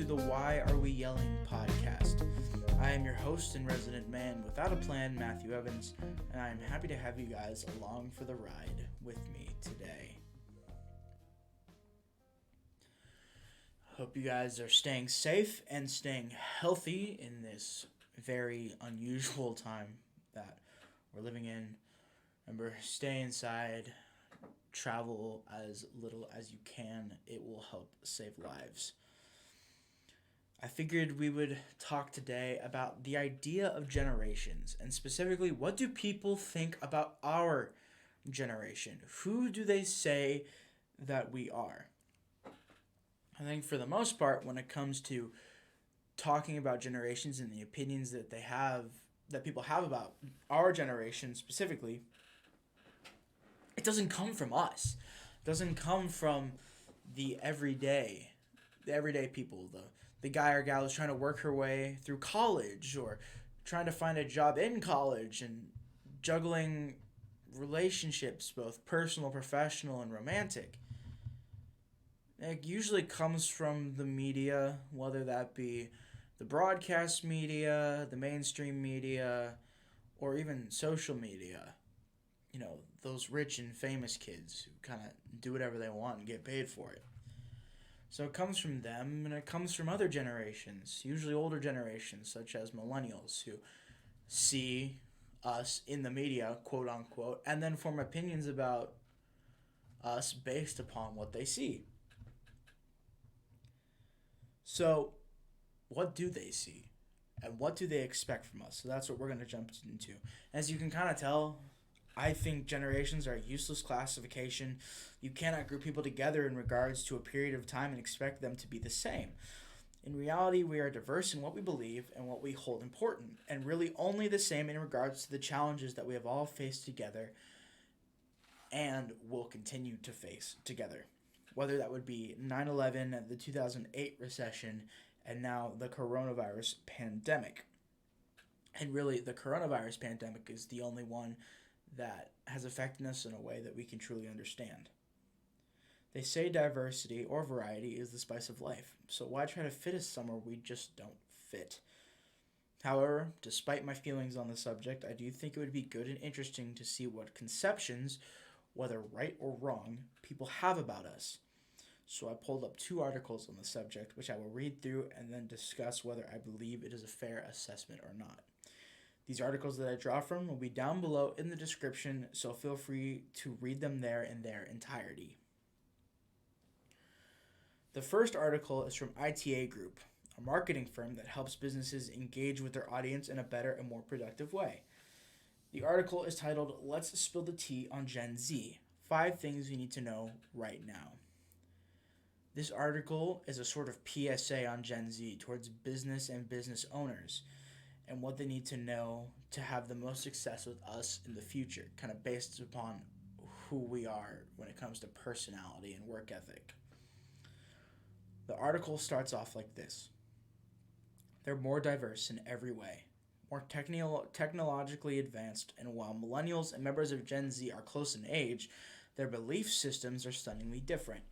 to the Why Are We Yelling podcast. I am your host and resident man without a plan, Matthew Evans, and I am happy to have you guys along for the ride with me today. Hope you guys are staying safe and staying healthy in this very unusual time that we're living in. Remember, stay inside. Travel as little as you can. It will help save lives. I figured we would talk today about the idea of generations, and specifically, what do people think about our generation? Who do they say that we are? I think for the most part, when it comes to talking about generations and the opinions that people have about our generation specifically, it doesn't come from us. It doesn't come from the everyday people, the guy or gal who's trying to work her way through college or trying to find a job in college and juggling relationships, both personal, professional, and romantic. It usually comes from the media, whether that be the broadcast media, the mainstream media, or even social media. You know, those rich and famous kids who kind of do whatever they want and get paid for it. So it comes from them, and it comes from other generations, usually older generations, such as millennials, who see us in the media, quote unquote, and then form opinions about us based upon what they see. So, what do they see? And what do they expect from us? So that's what we're going to jump into. As you can kind of tell, I think generations are a useless classification. You cannot group people together in regards to a period of time and expect them to be the same. In reality, we are diverse in what we believe and what we hold important, and really only the same in regards to the challenges that we have all faced together and will continue to face together. Whether that would be 9/11, the 2008 recession, and now the coronavirus pandemic. And really, the coronavirus pandemic is the only one that has affected us in a way that we can truly understand. They say diversity or variety is the spice of life, so why try to fit us somewhere we just don't fit? However, despite my feelings on the subject, I do think it would be good and interesting to see what conceptions, whether right or wrong, people have about us. So I pulled up 2 articles on the subject, which I will read through and then discuss whether I believe it is a fair assessment or not. These articles that I draw from will be down below in the description, so feel free to read them there in their entirety. The first article is from ITA Group, a marketing firm that helps businesses engage with their audience in a better and more productive way. The article is titled, "Let's Spill the Tea on Gen Z, 5 Things You Need to Know Right Now." This article is a sort of PSA on Gen Z towards business and business owners, and what they need to know to have the most success with us in the future, kind of based upon who we are when it comes to personality and work ethic. The article starts off like this. They're more diverse in every way, more technologically advanced, and while millennials and members of Gen Z are close in age, their belief systems are stunningly different.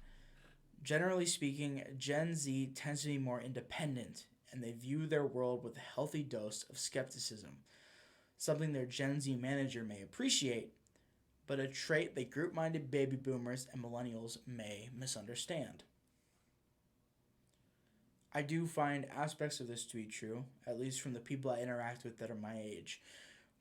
Generally speaking, Gen Z tends to be more independent, and they view their world with a healthy dose of skepticism, something their Gen Z manager may appreciate, but a trait that group-minded baby boomers and millennials may misunderstand. I do find aspects of this to be true, at least from the people I interact with that are my age.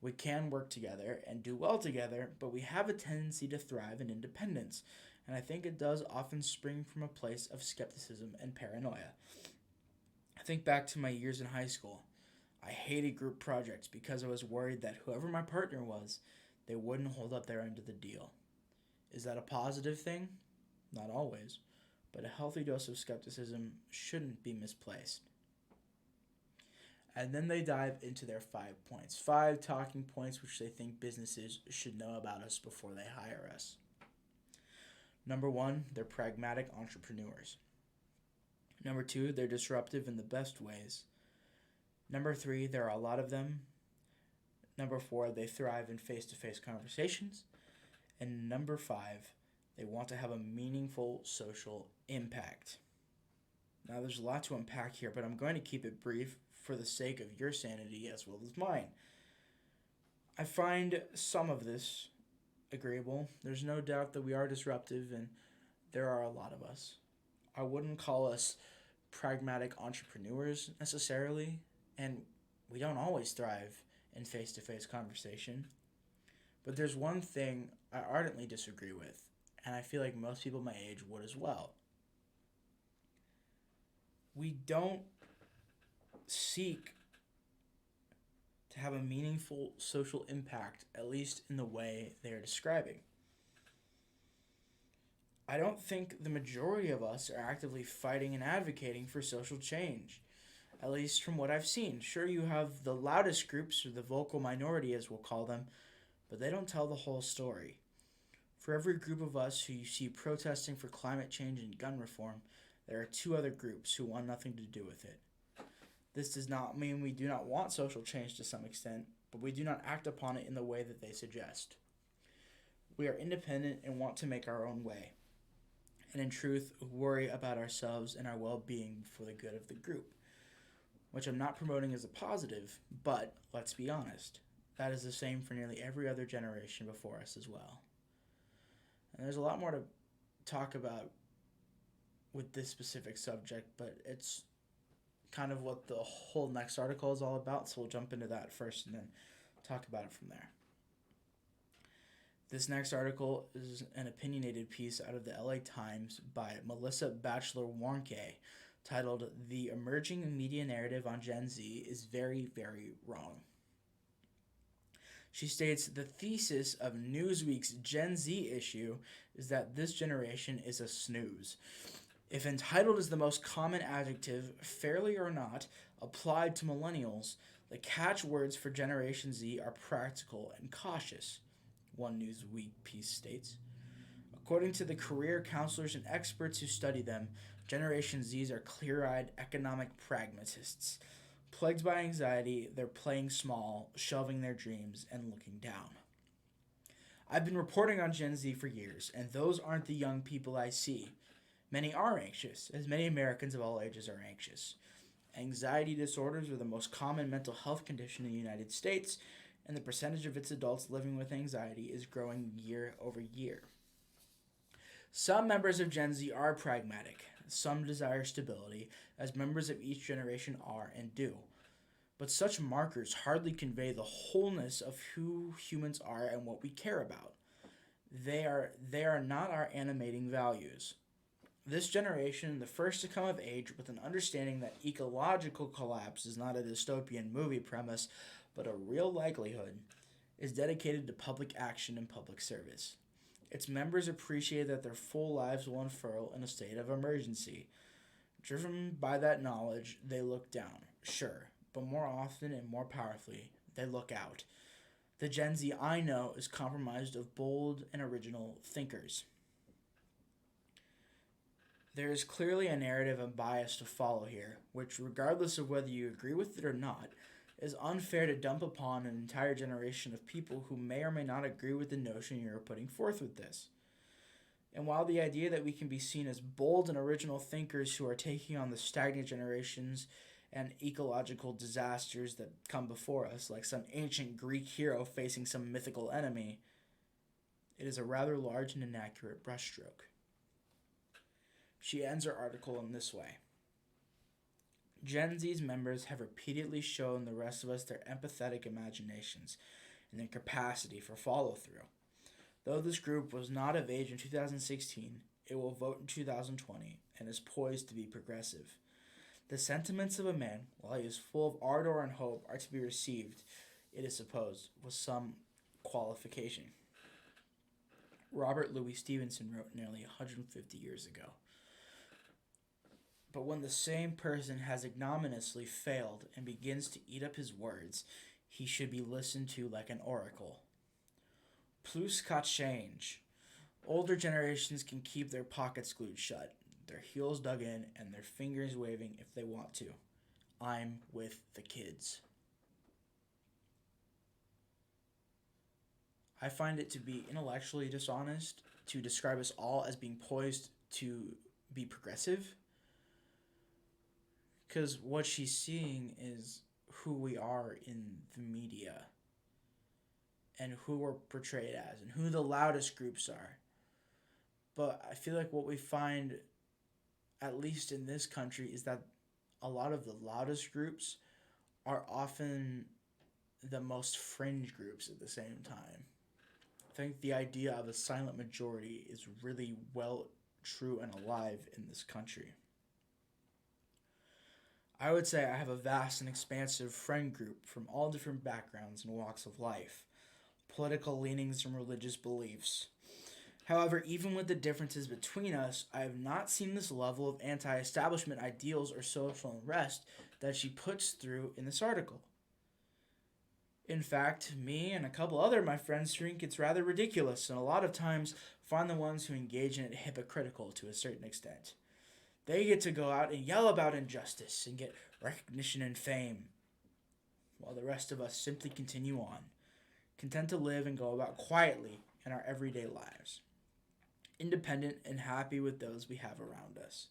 We can work together and do well together, but we have a tendency to thrive in independence, and I think it does often spring from a place of skepticism and paranoia. I think back to my years in high school. I hated group projects because I was worried that whoever my partner was, they wouldn't hold up their end of the deal. Is that a positive thing? Not always, but a healthy dose of skepticism shouldn't be misplaced. And then they dive into their 5 points, 5 talking points which they think businesses should know about us before they hire us. Number 1, they're pragmatic entrepreneurs. Number 2, they're disruptive in the best ways. Number 3, there are a lot of them. Number 4, they thrive in face-to-face conversations. And number 5, they want to have a meaningful social impact. Now, there's a lot to unpack here, but I'm going to keep it brief for the sake of your sanity as well as mine. I find some of this agreeable. There's no doubt that we are disruptive, and there are a lot of us. I wouldn't call us pragmatic entrepreneurs necessarily, and we don't always thrive in face to face conversation. But there's one thing I ardently disagree with, and I feel like most people my age would as well. We don't seek to have a meaningful social impact, at least in the way they are describing. I don't think the majority of us are actively fighting and advocating for social change, at least from what I've seen. Sure, you have the loudest groups, or the vocal minority as we'll call them, but they don't tell the whole story. For every group of us who you see protesting for climate change and gun reform, there are two other groups who want nothing to do with it. This does not mean we do not want social change to some extent, but we do not act upon it in the way that they suggest. We are independent and want to make our own way, and in truth, worry about ourselves and our well being for the good of the group, which I'm not promoting as a positive, but let's be honest, that is the same for nearly every other generation before us as well. And there's a lot more to talk about with this specific subject, but it's kind of what the whole next article is all about, so we'll jump into that first and then talk about it from there. This next article is an opinionated piece out of the LA Times by Melissa Batchelor Warnke, titled "The Emerging Media Narrative on Gen Z is Very, Very Wrong." She states, "The thesis of Newsweek's Gen Z issue is that this generation is a snooze. If entitled is the most common adjective, fairly or not, applied to millennials, the catchwords for Generation Z are practical and cautious," one Newsweek piece states. According to the career counselors and experts who study them, Generation Zs are clear-eyed economic pragmatists. Plagued by anxiety, they're playing small, shelving their dreams, and looking down. I've been reporting on Gen Z for years, and those aren't the young people I see. Many are anxious, as many Americans of all ages are anxious. Anxiety disorders are the most common mental health condition in the United States, and the percentage of its adults living with anxiety is growing year over year. Some members of Gen Z are pragmatic. Some desire stability, as members of each generation are and do. But such markers hardly convey the wholeness of who humans are and what we care about. They are not our animating values. This generation, the first to come of age with an understanding that ecological collapse is not a dystopian movie premise, but a real likelihood, is dedicated to public action and public service. Its members appreciate that their full lives will unfurl in a state of emergency. Driven by that knowledge, they look down, sure, but more often and more powerfully, they look out. The Gen Z I know is comprised of bold and original thinkers. There is clearly a narrative and bias to follow here, which, regardless of whether you agree with it or not, is unfair to dump upon an entire generation of people who may or may not agree with the notion you are putting forth with this. And while the idea that we can be seen as bold and original thinkers who are taking on the stagnant generations and ecological disasters that come before us, like some ancient Greek hero facing some mythical enemy, it is a rather large and inaccurate brushstroke. She ends her article in this way. Gen Z's members have repeatedly shown the rest of us their empathetic imaginations and their capacity for follow-through. Though this group was not of age in 2016, it will vote in 2020 and is poised to be progressive. The sentiments of a man, while he is full of ardor and hope, are to be received, it is supposed, with some qualification. Robert Louis Stevenson wrote nearly 150 years ago. But when the same person has ignominiously failed and begins to eat up his words, he should be listened to like an oracle. Plus qu'a change. Older generations can keep their pockets glued shut, their heels dug in, and their fingers waving if they want to. I'm with the kids. I find it to be intellectually dishonest to describe us all as being poised to be progressive. because what she's seeing is who we are in the media and who we're portrayed as and who the loudest groups are. But I feel like what we find, at least in this country, is that a lot of the loudest groups are often the most fringe groups at the same time. I think the idea of a silent majority is really well true and alive in this country. I would say I have a vast and expansive friend group from all different backgrounds and walks of life, political leanings and religious beliefs. However, even with the differences between us, I have not seen this level of anti establishment ideals or social unrest that she puts through in this article. In fact, me and a couple other of my friends think it's rather ridiculous, and a lot of times find the ones who engage in it hypocritical to a certain extent. They get to go out and yell about injustice and get recognition and fame, while the rest of us simply continue on, content to live and go about quietly in our everyday lives, independent and happy with those we have around us.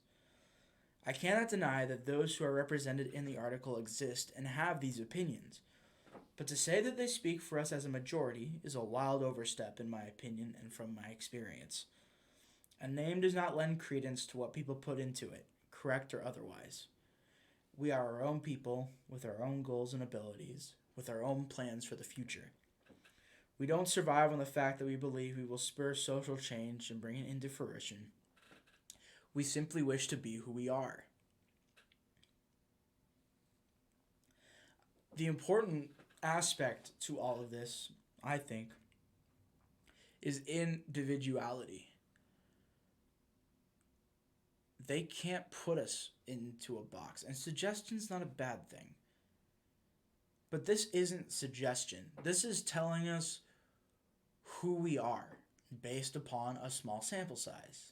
I cannot deny that those who are represented in the article exist and have these opinions, but to say that they speak for us as a majority is a wild overstep in my opinion and from my experience. A name does not lend credence to what people put into it, correct or otherwise. We are our own people, with our own goals and abilities, with our own plans for the future. We don't survive on the fact that we believe we will spur social change and bring it into fruition. We simply wish to be who we are. The important aspect to all of this, I think, is individuality. They can't put us into a box, and suggestion's not a bad thing. But this isn't suggestion. This is telling us who we are based upon a small sample size.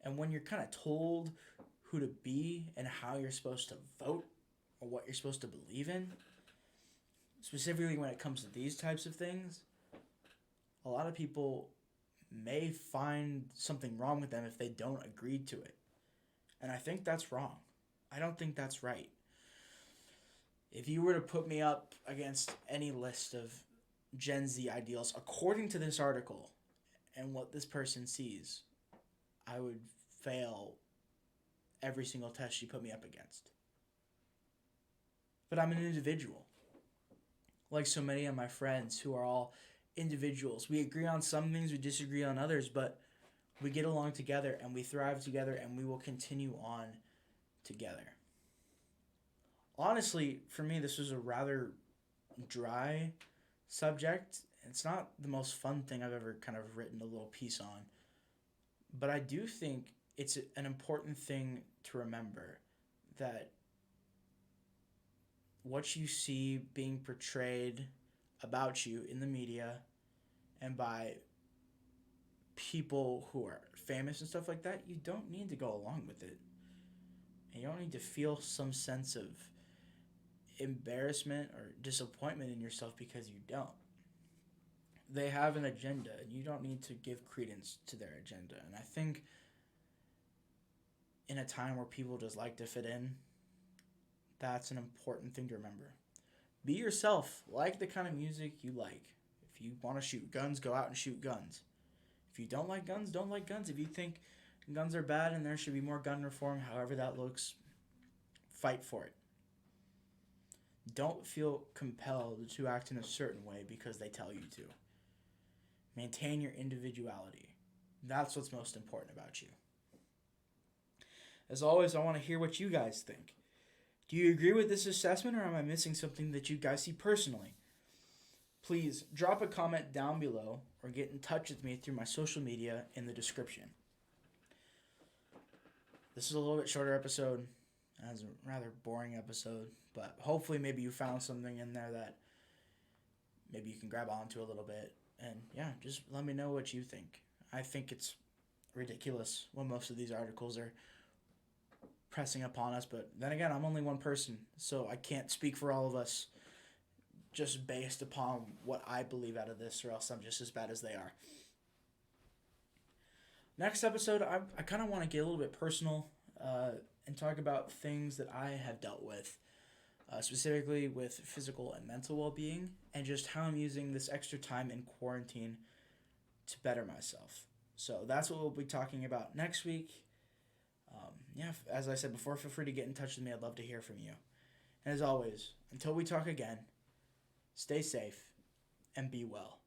And when you're kind of told who to be and how you're supposed to vote or what you're supposed to believe in, specifically when it comes to these types of things, a lot of people may find something wrong with them if they don't agree to it. And I think that's wrong. I don't think that's right. If you were to put me up against any list of Gen Z ideals according to this article and what this person sees, I would fail every single test you put me up against. But I'm an individual. Like so many of my friends who are all individuals. We agree on some things, we disagree on others, but we get along together and we thrive together and we will continue on together. Honestly, for me, this was a rather dry subject. It's not the most fun thing I've ever kind of written a little piece on, but I do think it's an important thing to remember that what you see being portrayed about you in the media and by people who are famous and stuff like that, you don't need to go along with it. And you don't need to feel some sense of embarrassment or disappointment in yourself because you don't. They have an agenda, and you don't need to give credence to their agenda. And I think in a time where people just like to fit in, that's an important thing to remember. Be yourself. Like the kind of music you like. If you want to shoot guns, go out and shoot guns. If you don't like guns, don't like guns. If you think guns are bad and there should be more gun reform, however that looks, fight for it. Don't feel compelled to act in a certain way because they tell you to. Maintain your individuality. That's what's most important about you. As always, I want to hear what you guys think. Do you agree with this assessment, or am I missing something that you guys see personally? Please drop a comment down below or get in touch with me through my social media in the description. This is a little bit shorter episode. It was a rather boring episode, but hopefully maybe you found something in there that maybe you can grab onto a little bit. And yeah, just let me know what you think. I think it's ridiculous when most of these articles are pressing upon us, but then again, I'm only one person, so I can't speak for all of us just based upon what I believe out of this, or else I'm just as bad as they are. Next episode, I kind of want to get a little bit personal and talk about things that I have dealt with, specifically with physical and mental well being, and just how I'm using this extra time in quarantine to better myself. So that's what we'll be talking about next week. Yeah, as I said before, feel free to get in touch with me. I'd love to hear from you. And as always, until we talk again, stay safe and be well.